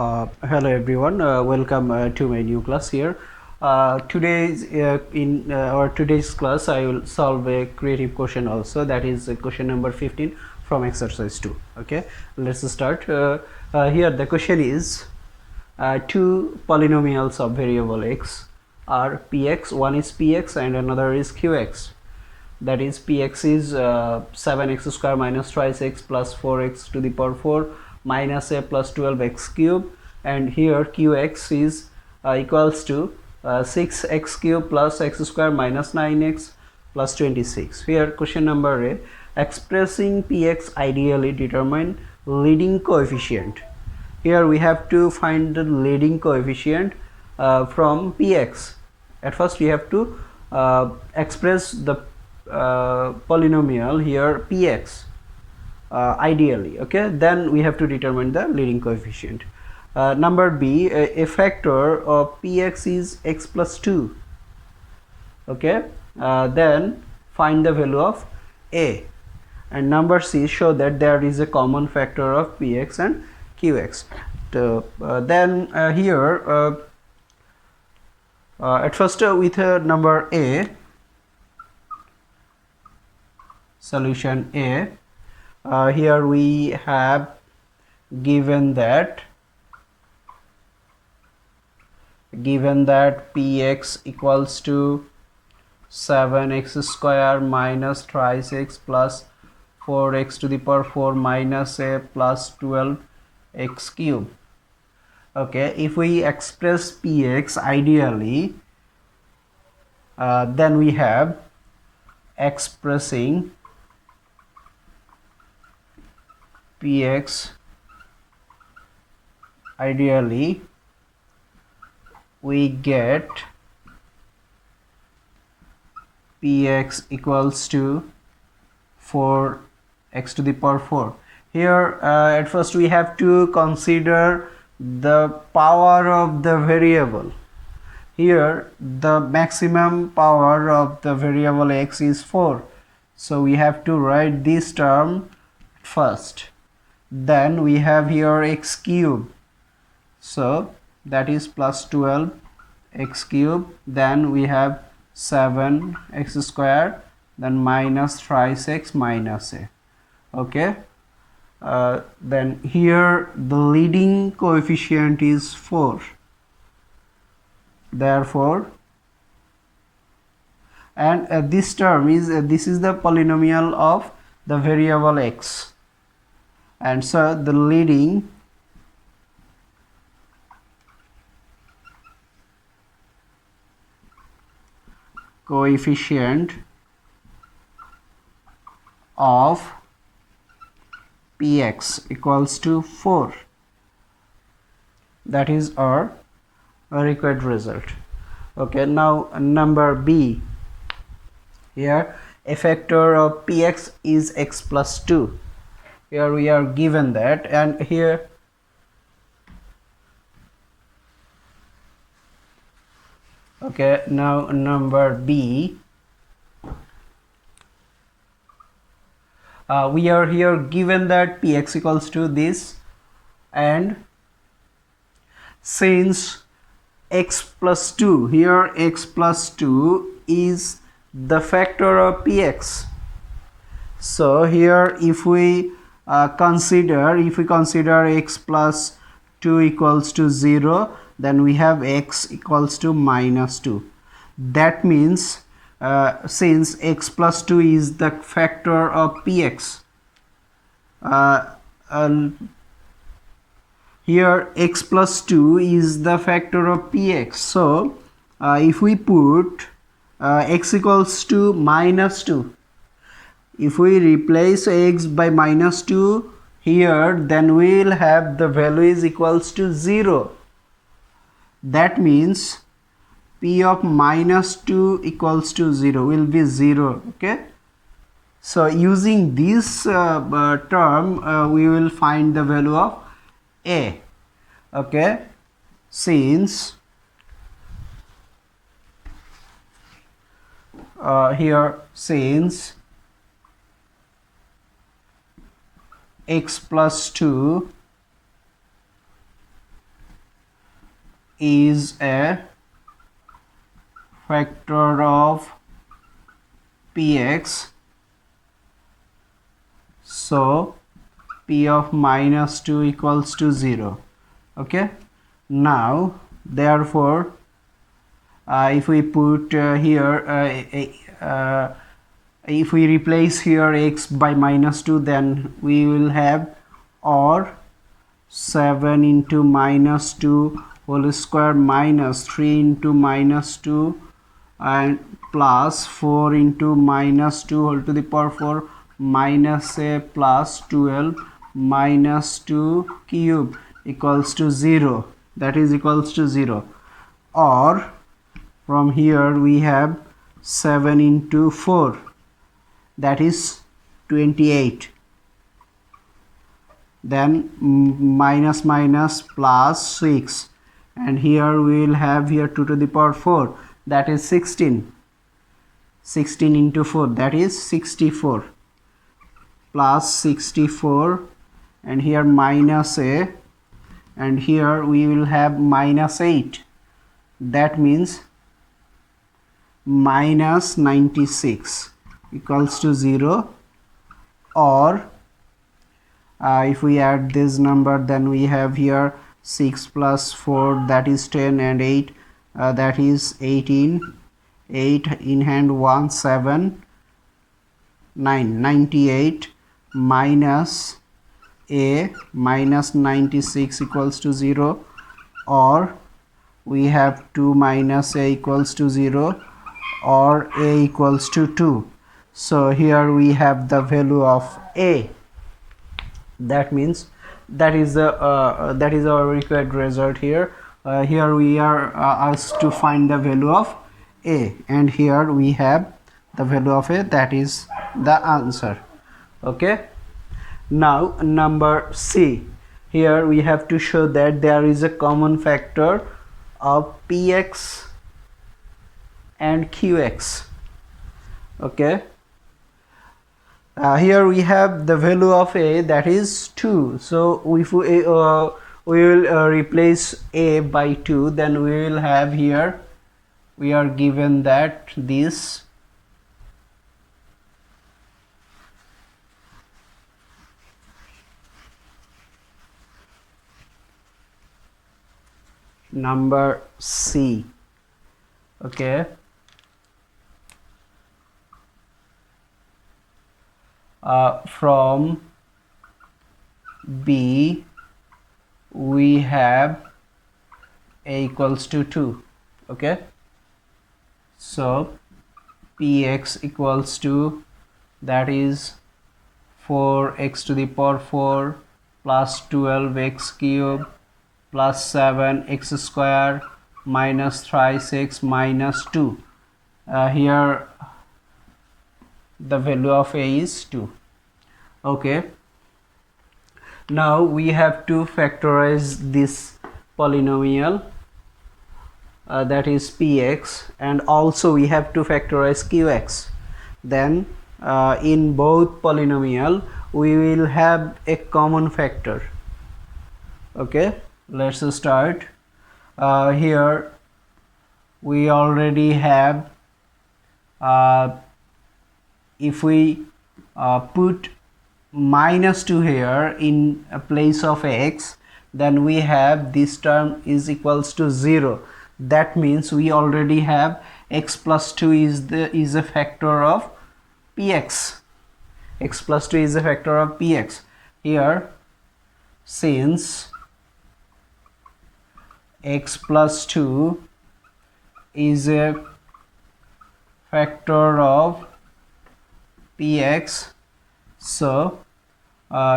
Hello everyone, welcome to my new class here. In our today's class I will solve a creative question also, that is question number 15 from exercise 2. Okay, let's start. Here the question is two polynomials of variable x are px, one is px and another is qx. That is px is 7x square minus twice x plus 4x to the power 4 minus a plus 12x cube, and here qx is equals to 6x cube plus x square minus 9x plus 26. Here question number A, expressing px ideally determine leading coefficient. Here we have to find the leading coefficient from px. At first we have to express the polynomial here px ideally. Okay, then we have to determine the leading coefficient. Number B, a factor of px is x plus 2. Okay, then find the value of a. And number C, show that there is a common factor of px and qx. Here at first with number A, solution A, here we have given that px equals to 7x square minus thrice x plus 4x to the power 4 minus a plus 12x cube. Okay, if we express px ideally, then we have expressing px ideally, we get px equals to 4x to the power 4. Here at first we have to consider the power of the variable. Here the maximum power of the variable x is 4, so we have to write this term first. Then we have here x cube, so that is plus 12 x cube. Then we have 7x square, then minus thrice x minus a. Okay, then here the leading coefficient is 4. Therefore, and this term is this is the polynomial of the variable x, and so the leading coefficient of px equals to 4. That is our required result. Okay, now number B, here a factor of px is x plus 2. Here we are given that, and here okay, now number B, we are here given that px equals to this, and since x plus 2, here x plus 2 is the factor of px, so here if we consider x plus 2 equals to 0, then we have x equals to minus 2. That means since x plus 2 is the factor of px, here x plus 2 is the factor of px, so if we put x equals to minus 2, if we replace x by minus 2 here, then we will have the value is equals to 0. That means p of minus 2 equals to 0 will be 0. Okay, so using this term we will find the value of a. Okay, since here since x plus 2 is a factor of px, so p of minus 2 equals to 0. Okay, now therefore if we put if we replace here x by minus 2, then we will have or 7 into minus 2 whole square minus 3 into minus 2 and plus 4 into minus 2 whole to the power 4 minus a plus 12 minus 2 cube equals to 0, that is equals to 0. Or from here we have 7 into 4, that is 28, then minus minus plus 6, and here we will have here 2 to the power 4, that is 16. 16 into 4, that is 64, plus 64, and here minus a, and here we will have minus 8, that means minus 96 equals to 0. Or if we add this number, then we have here 6 plus 4, that is 10, and 8, that is 18, 8 in hand 1, 7, 9, 98 minus a minus 96 equals to 0. Or we have 2 minus a equals to 0, or a equals to 2. So here we have the value of a. That means that is our required result here. Here we are asked to find the value of a, and here we have the value of a, that is the answer. Okay, now number C. Here we have to show that there is a common factor of px and qx. Okay, here we have the value of a, that is 2. So if we will replace a by 2, then we will have here, we are given that this number C. Okay, from B we have a equals to 2. Okay, so px equals to, that is 4x to the power 4 plus 12x cube plus 7x square minus thrice x minus 2. Here the value of a is 2. Okay, now we have to factorize this polynomial, that is px, and also we have to factorize qx. Then in both polynomial we will have a common factor. Okay, let's start. Here we already have, if we put minus 2 here in a place of x, then we have this term is equals to 0. That means we already have x plus 2 is a factor of px. X plus 2 is a factor of px. Here, since x plus 2 is a factor of px, so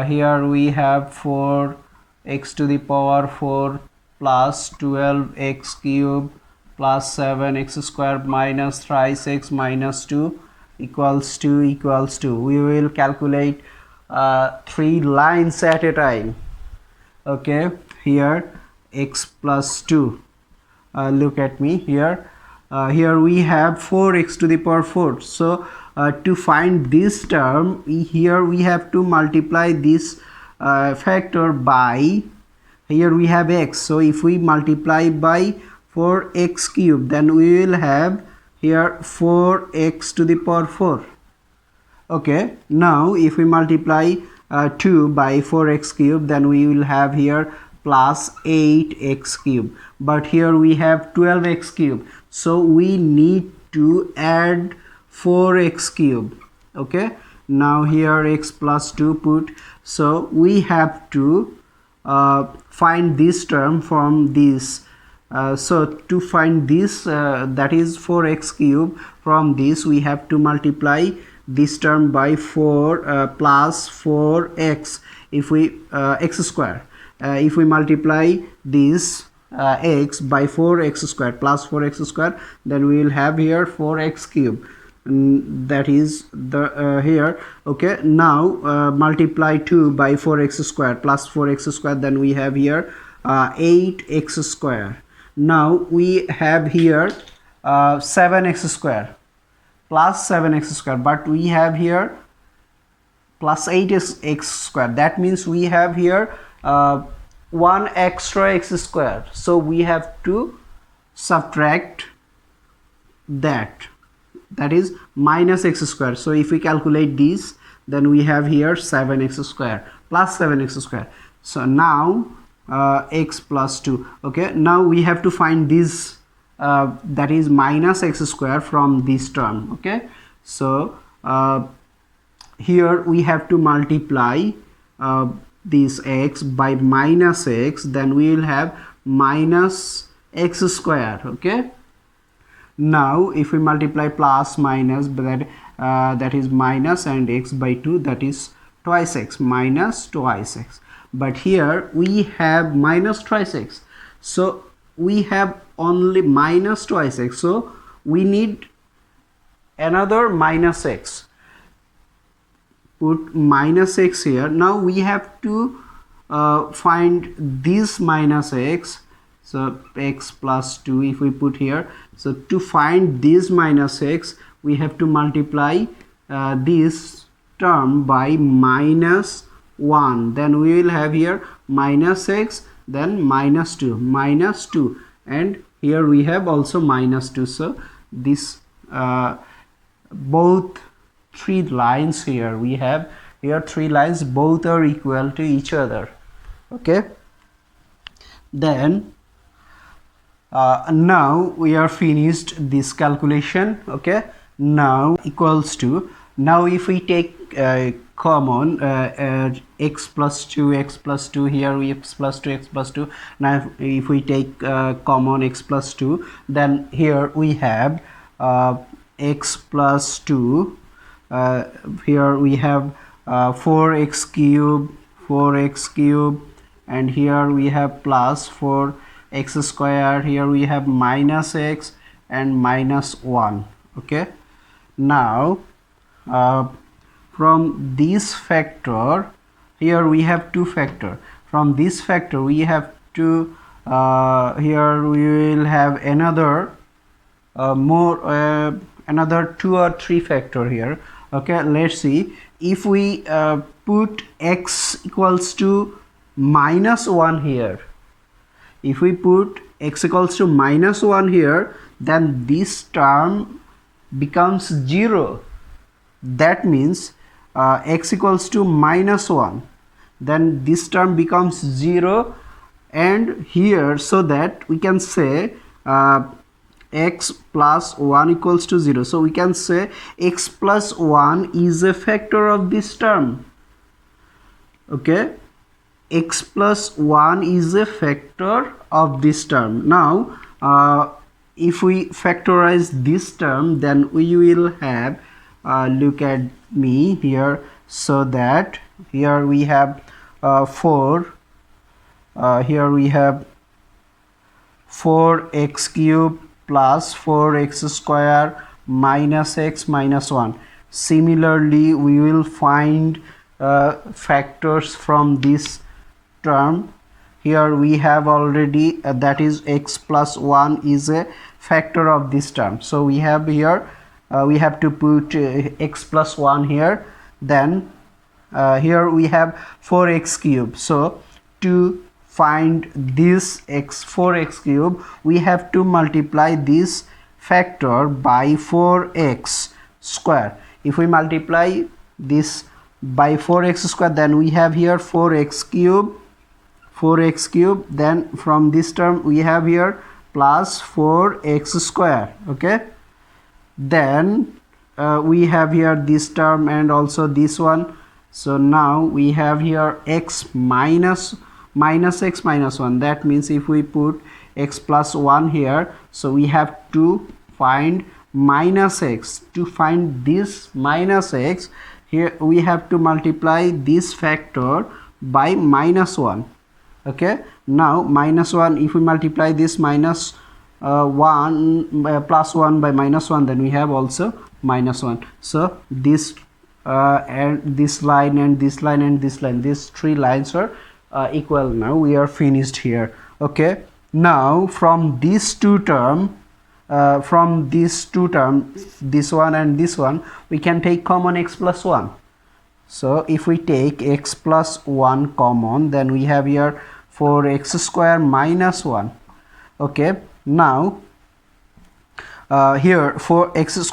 here we have 4x to the power 4 plus 12x cube plus 7x square minus thrice x minus 2 equals to we will calculate 3 lines at a time. Okay, here x plus 2, look at me here. Here we have 4x to the power 4. So to find this term, here we have to multiply this factor by here we have x, so if we multiply by 4x cube, then we will have here 4x to the power 4. Okay, now if we multiply 2 by 4x cube, then we will have here plus 8x cube, but here we have 12x cube, so we need to add 4x cube. Okay, now here x plus 2 put, so we have to find this term from this. So to find this, that is 4x cube, from this we have to multiply this term by 4 plus 4x, if we x square. If we multiply this x by 4x square plus 4x square, then we will have here 4x cube. That is the here. Okay, now multiply 2 by 4x square plus 4x square, then we have here 8x square. Now we have here 7x square plus 7x square, but we have here plus 8x square. That means we have here 1 extra x square, so we have to subtract that, that is minus x square. So if we calculate this, then we have here 7x square plus 7x square. So now x plus 2. Okay, now we have to find this, that is minus x square, from this term. Okay, so here we have to multiply this x by minus x, then we will have minus x square. Okay, now if we multiply plus minus, that is minus and x by 2, that is twice x, minus twice x. But here we have minus twice x, so we have only minus twice x, so we need another minus x. Put minus x here. Now we have to find this minus x, so x plus 2 if we put here. So to find this minus x, we have to multiply this term by minus 1, then we will have here minus x, then minus 2, and here we have also minus 2. So this both three lines here, we have here 3 lines, both are equal to each other. Okay, then now we are finished this calculation. Okay, now equals to, now if we take common x plus 2, here we x plus 2. Now if we take common x plus 2, then here we have x plus 2, here we have 4x cube, and here we have plus 4x square, here we have minus x and minus 1. Okay, now from this factor, here we have 2 factor. From this factor we have to here we will have another another 2 or 3 factor here. Okay, let's see. If we put x equals to minus 1 here, if we put x equals to minus 1 here, then this term becomes 0. That means x equals to minus 1, then this term becomes 0, and here, so that we can say x plus 1 equals to 0. So we can say x plus 1 is a factor of this term. Okay, x plus 1 is a factor of this term. Now if we factorize this term, then we will have look at me here, so that here we have 4, here we have 4x cube plus 4x square minus x minus 1. Similarly, we will find factors from this term. Here we have already that is x plus 1 is a factor of this term. So we have here we have to put x plus 1 here, then here we have 4x cube. So to find this 4x cube, we have to multiply this factor by 4x square. If we multiply this by 4x square, then we have here 4x cube, then from this term we have here plus 4x square. Okay, then we have here this term and also this one. So now we have here x minus x minus 1. That means if we put x plus 1 here, so we have to find minus x. To find this minus x, here we have to multiply this factor by minus 1. Okay, now minus 1, if we multiply this minus 1 plus 1 by minus 1, then we have also minus 1. So this and this line and this line and this line, these three lines are equal. Now we are finished here. Okay, now from these two term, this one and this one, we can take common x plus 1. So if we take x plus 1 common, then we have here 4x square minus 1. Okay, now here for x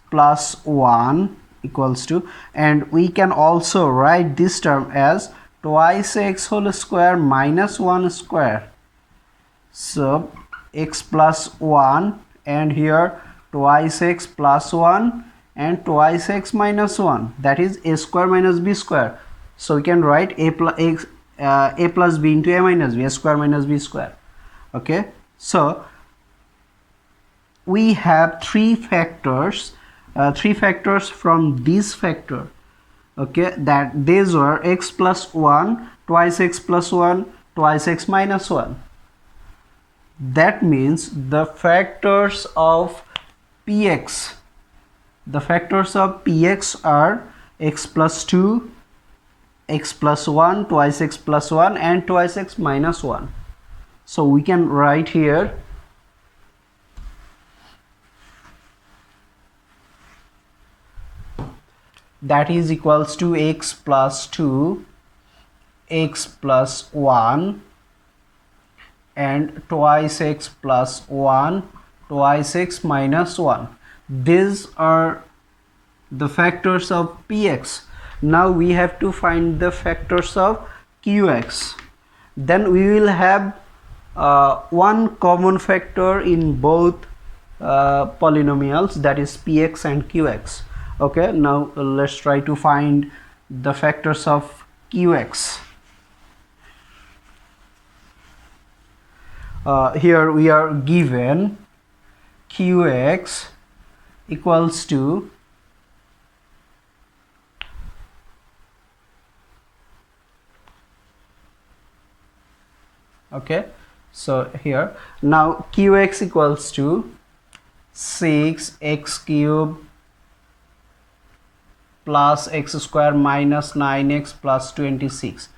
plus 1 equals to, and we can also write this term as twice x whole square minus 1 square. So x plus 1 and here twice x plus 1 and twice x minus 1, that is a square minus b square. So we can write a plus b into a minus b, a square minus b square. Okay, so we have three factors from this factor. Okay, that these were x plus 1, twice x plus 1, twice x minus 1. That means the factors of px, are x plus 2, x plus 1, twice x plus 1 and twice x minus 1. So we can write here that is equals to x plus 2, x plus 1 and twice x plus 1, twice x minus 1. These are the factors of px. Now we have to find the factors of qx. Then we will have one common factor in both polynomials, that is px and qx. Okay, now let's try to find the factors of qx. Here we are given qx equals to okay, so here now qx equals to 6x cube plus x square minus 9x plus 26.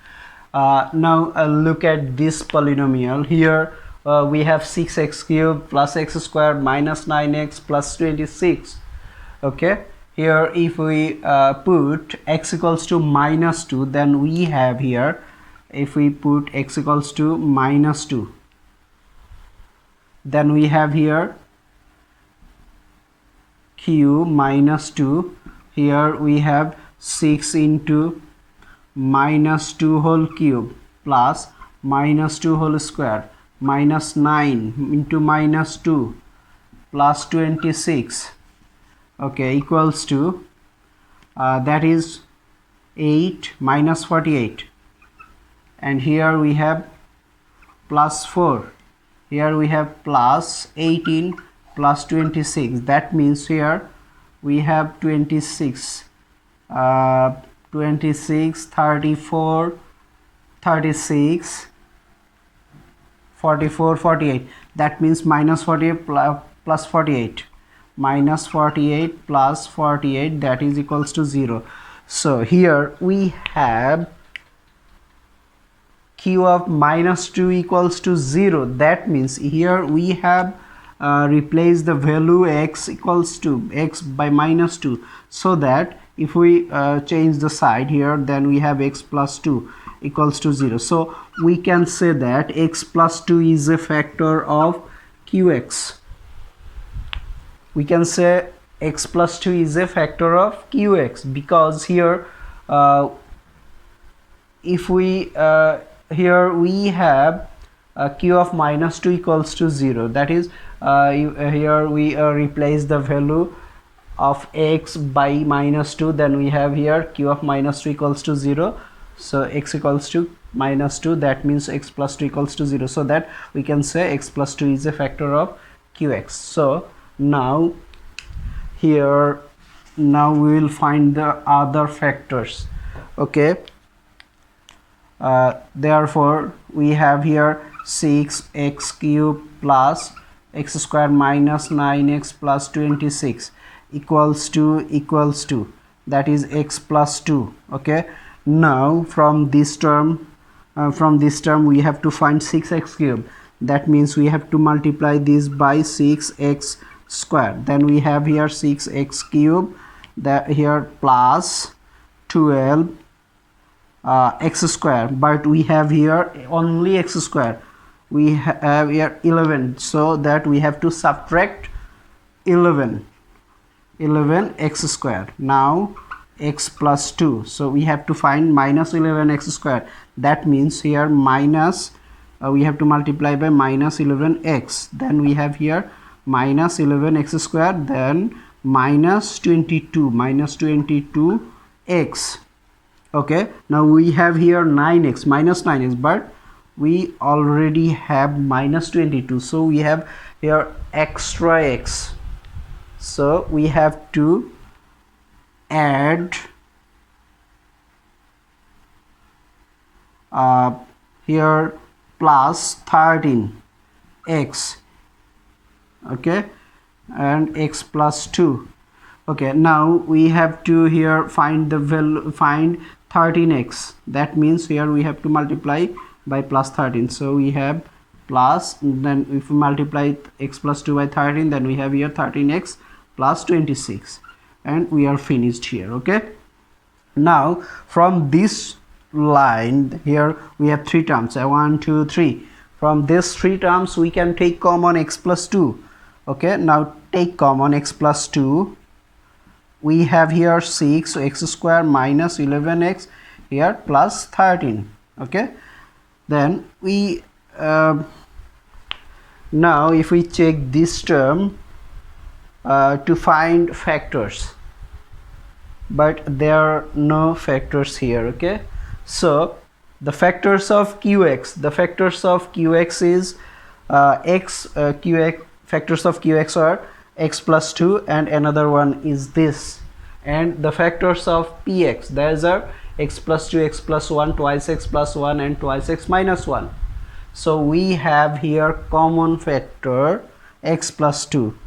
Now look at this polynomial. Here we have 6x cube plus x square minus 9x plus 26. Okay, here if we put x equals to minus 2, then we have here, if we put x equals to minus 2, then we have here q minus 2. Here we have 6 into minus 2 whole cube plus minus 2 whole square minus 9 into minus 2 plus 26. Okay, equals to that is 8 minus 48, and here we have plus 4. Here we have plus 18 plus 26. That means here we have 26, 26, 34, 36, 44, 48. That means minus 48 plus 48. Minus 48 plus 48, that is equals to 0. So here we have q of minus 2 equals to 0. That means here we have replace the value x equals to x by minus 2, so that if we change the side here, then we have x plus 2. equals to 0. So we can say that x plus 2 is a factor of qx. We can say x plus 2 is a factor of qx, because here if we here we have q of minus 2 equals to 0. That is here we replace the value of x by minus 2, then we have here q of minus 2 equals to 0. So x equals to minus 2, that means x plus 2 equals to 0, so that we can say x plus 2 is a factor of qx. So now here now we will find the other factors. Okay, therefore we have here 6x cube plus x square minus 9x plus 26 equals to that is x plus 2. Okay, now from this term we have to find 6x cube. That means we have to multiply this by 6x square. Then we have here 6x cube, that here plus 12 x square, but we have here only x square. We have here 11, so that we have to subtract 11 x square. Now x plus 2, so we have to find minus 11 x square. That means here minus we have to multiply by minus 11x. Then we have here minus 11x square, then minus 22x. Okay, now we have here 9x minus 9x, but we already have minus 22, so we have here extra x. So we have to add here plus 13x. Okay, and x plus 2. Okay, now we have to here find the value, find 13x. That means here we have to multiply by plus 13. So we have plus, then if we multiply x plus 2 by 13, then we have here 13x plus 26, and we are finished here. Okay, now from this line here we have three terms, 1 2 3. From these three terms we can take common x plus 2. Okay, now take common x plus 2. We have here 6, so x square minus 11x here plus 13. Okay, then we now if we check this term to find factors, but there are no factors here. Okay, so the factors of qx, is factors of qx are x plus 2, and another one is this, and the factors of px, those are x plus 2, x plus 1, twice x plus 1, and twice x minus 1. So we have here common factor x plus 2.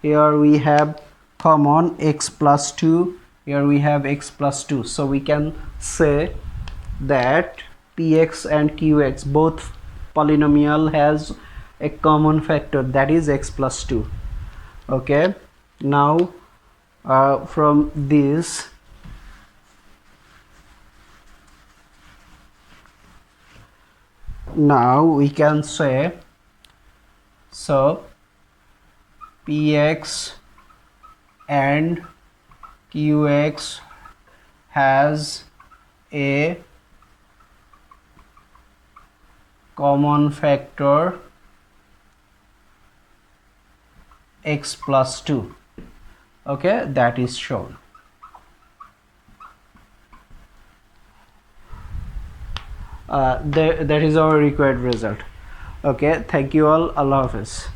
Here we have common x plus 2, here we have x plus 2. So we can say that px and qx, both polynomial, has a common factor, that is x plus 2. Okay, now from this now we can say, so px and qx has a common factor x plus 2. Okay, that is shown. That is our required result. Okay, thank you all. Allah Hafiz.